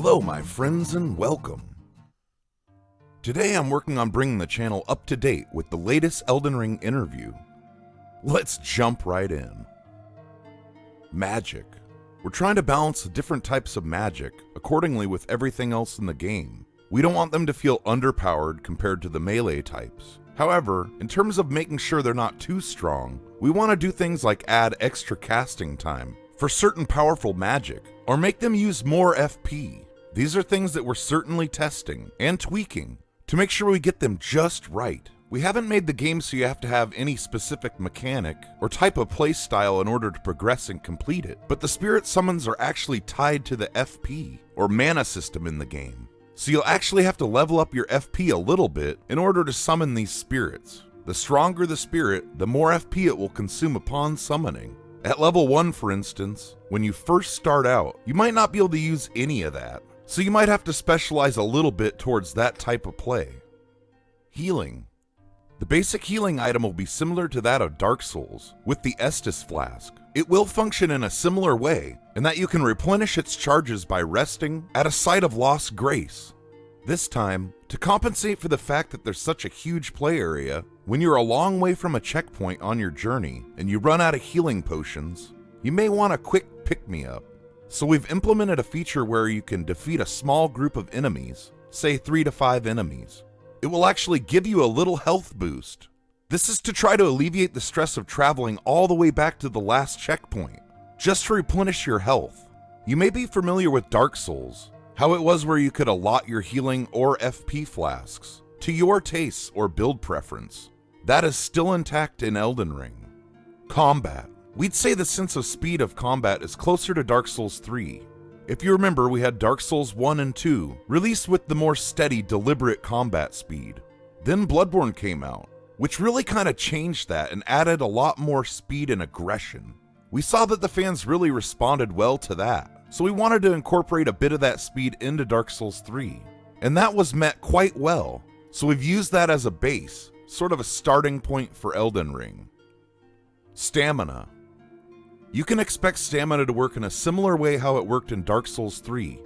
Hello my friends and welcome. Today I'm working on bringing the channel up to date with the latest Elden Ring interview. Let's jump right in. Magic. We're trying to balance the different types of magic accordingly with everything else in the game. We don't want them to feel underpowered compared to the melee types. However, in terms of making sure they're not too strong, we want to do things like add extra casting time for certain powerful magic, or make them use more FP. These are things that we're certainly testing and tweaking to make sure we get them just right. We haven't made the game so you have to have any specific mechanic or type of playstyle in order to progress and complete it, but the spirit summons are actually tied to the FP, or mana system in the game. So you'll actually have to level up your FP a little bit in order to summon these spirits. The stronger the spirit, the more FP it will consume upon summoning. At level 1, for instance, when you first start out, you might not be able to use any of that, so you might have to specialize a little bit towards that type of play. Healing. The basic healing item will be similar to that of Dark Souls, with the Estus Flask. It will function in a similar way, in that you can replenish its charges by resting at a site of lost grace. This time, to compensate for the fact that there's such a huge play area, when you're a long way from a checkpoint on your journey and you run out of healing potions, you may want a quick pick-me-up. So we've implemented a feature where you can defeat a small group of enemies, say 3 to 5 enemies. It will actually give you a little health boost. This is to try to alleviate the stress of traveling all the way back to the last checkpoint, just to replenish your health. You may be familiar with Dark Souls, how it was where you could allot your healing or FP flasks to your tastes or build preference. That is still intact in Elden Ring. Combat. We'd say the sense of speed of combat is closer to Dark Souls 3. If you remember, we had Dark Souls 1 and 2 released with the more steady, deliberate combat speed. Then Bloodborne came out, which really kind of changed that and added a lot more speed and aggression. We saw that the fans really responded well to that, so we wanted to incorporate a bit of that speed into Dark Souls 3. And that was met quite well, so we've used that as a base, sort of a starting point for Elden Ring. Stamina. You can expect stamina to work in a similar way how it worked in Dark Souls 3,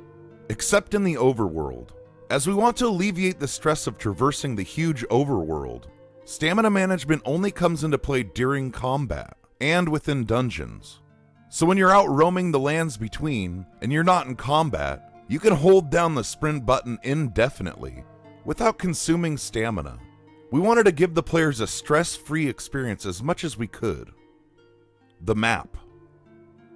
except in the overworld. As we want to alleviate the stress of traversing the huge overworld, stamina management only comes into play during combat and within dungeons. So when you're out roaming the lands between and you're not in combat, you can hold down the sprint button indefinitely without consuming stamina. We wanted to give the players a stress-free experience as much as we could. The map.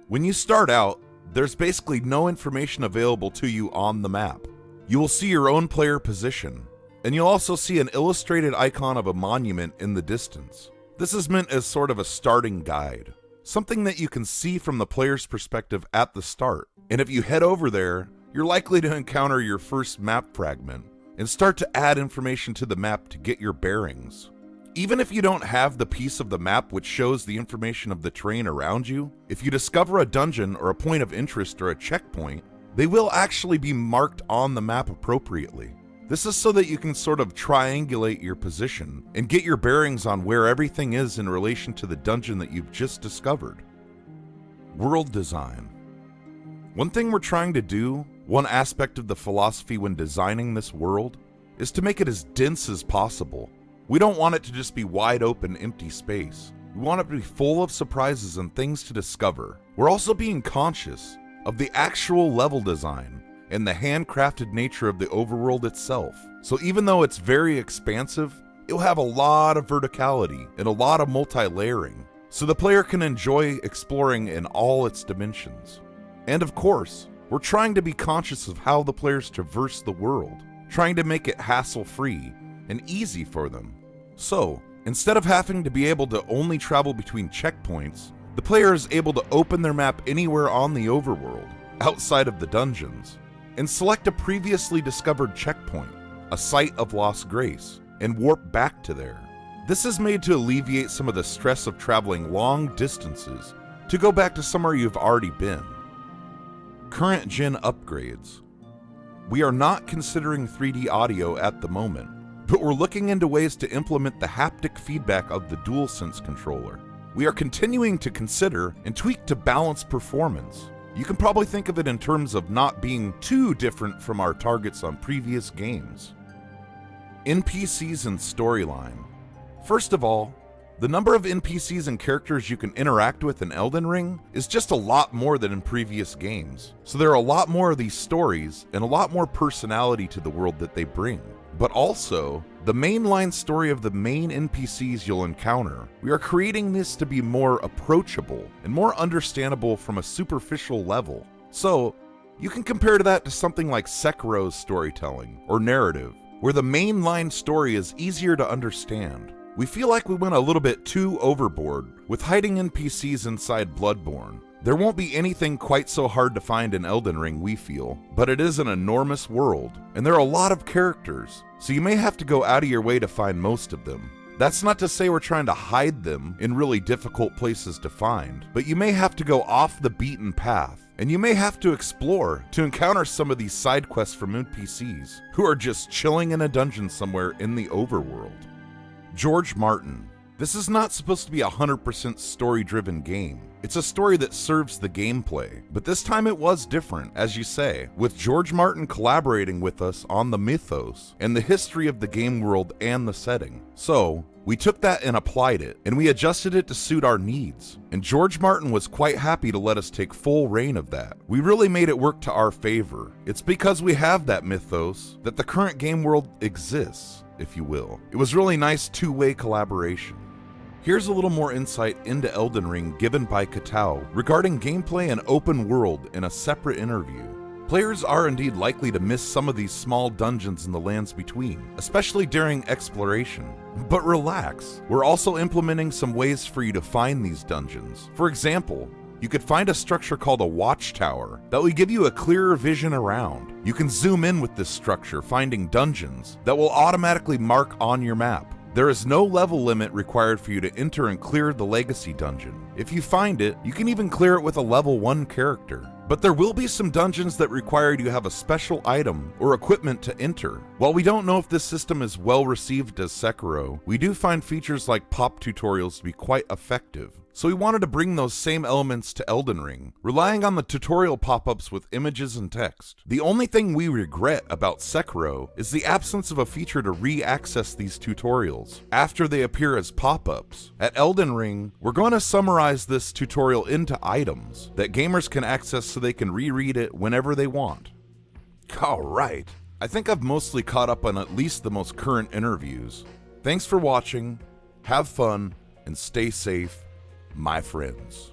When you start out, there's basically no information available to you on the map. You will see your own player position, and you'll also see an illustrated icon of a monument in the distance. This is meant as sort of a starting guide, something that you can see from the player's perspective at the start. And if you head over there, you're likely to encounter your first map fragment and start to add information to the map to get your bearings. Even if you don't have the piece of the map which shows the information of the terrain around you, if you discover a dungeon or a point of interest or a checkpoint, they will actually be marked on the map appropriately. This is so that you can sort of triangulate your position and get your bearings on where everything is in relation to the dungeon that you've just discovered. World design. One thing we're trying to do, one aspect of the philosophy when designing this world, is to make it as dense as possible. We don't want it to just be wide open, empty space. We want it to be full of surprises and things to discover. We're also being conscious of the actual level design and the handcrafted nature of the overworld itself. So even though it's very expansive, it'll have a lot of verticality and a lot of multi-layering, so the player can enjoy exploring in all its dimensions. And of course, we're trying to be conscious of how the players traverse the world, trying to make it hassle-free and easy for them. So, instead of having to be able to only travel between checkpoints, the player is able to open their map anywhere on the overworld, outside of the dungeons, and select a previously discovered checkpoint, a site of lost grace, and warp back to there. This is made to alleviate some of the stress of traveling long distances to go back to somewhere you've already been. Current gen upgrades. We are not considering 3D audio at the moment, but we're looking into ways to implement the haptic feedback of the DualSense controller. We are continuing to consider and tweak to balance performance. you can probably think of it in terms of not being too different from our targets on previous games. NPCs and Storyline. First of all, the number of NPCs and characters you can interact with in Elden Ring is just a lot more than in previous games. So there are a lot more of these stories and a lot more personality to the world that they bring. But also, the mainline story of the main NPCs you'll encounter, we are creating this to be more approachable and more understandable from a superficial level. So, you can compare that to something like Sekiro's storytelling or narrative, where the mainline story is easier to understand. We feel like we went a little bit too overboard with hiding NPCs inside Bloodborne. There won't be anything quite so hard to find in Elden Ring, we feel, but it is an enormous world, and there are a lot of characters, so you may have to go out of your way to find most of them. That's not to say we're trying to hide them in really difficult places to find, but you may have to go off the beaten path, and you may have to explore to encounter some of these side quests from NPCs who are just chilling in a dungeon somewhere in the overworld. George Martin. This is not supposed to be a 100% story-driven game. It's a story that serves the gameplay, but this time it was different, as you say, with George Martin collaborating with us on the mythos and the history of the game world and the setting. So, we took that and applied it, and we adjusted it to suit our needs, and George Martin was quite happy to let us take full reign of that. We really made it work to our favor. It's because we have that mythos that the current game world exists, if you will. It was really nice two-way collaboration. Here's a little more insight into Elden Ring given by Kitao regarding gameplay and open world in a separate interview. Players are indeed likely to miss some of these small dungeons in the lands between, especially during exploration. But relax, we're also implementing some ways for you to find these dungeons. For example, you could find a structure called a watchtower that will give you a clearer vision around. You can zoom in with this structure, finding dungeons that will automatically mark on your map. There is no level limit required for you to enter and clear the legacy dungeon. If you find it, you can even clear it with a level 1 character. But there will be some dungeons that require you to have a special item or equipment to enter. While we don't know if this system is well received as Sekiro, we do find features like pop tutorials to be quite effective. So we wanted to bring those same elements to Elden Ring, relying on the tutorial pop-ups with images and text. The only thing we regret about Sekiro is the absence of a feature to re-access these tutorials after they appear as pop-ups. At Elden Ring, we're going to summarize this tutorial into items that gamers can access so they can reread it whenever they want. Alright, I think I've mostly caught up on at least the most current interviews. Thanks for watching, have fun, and stay safe, my friends.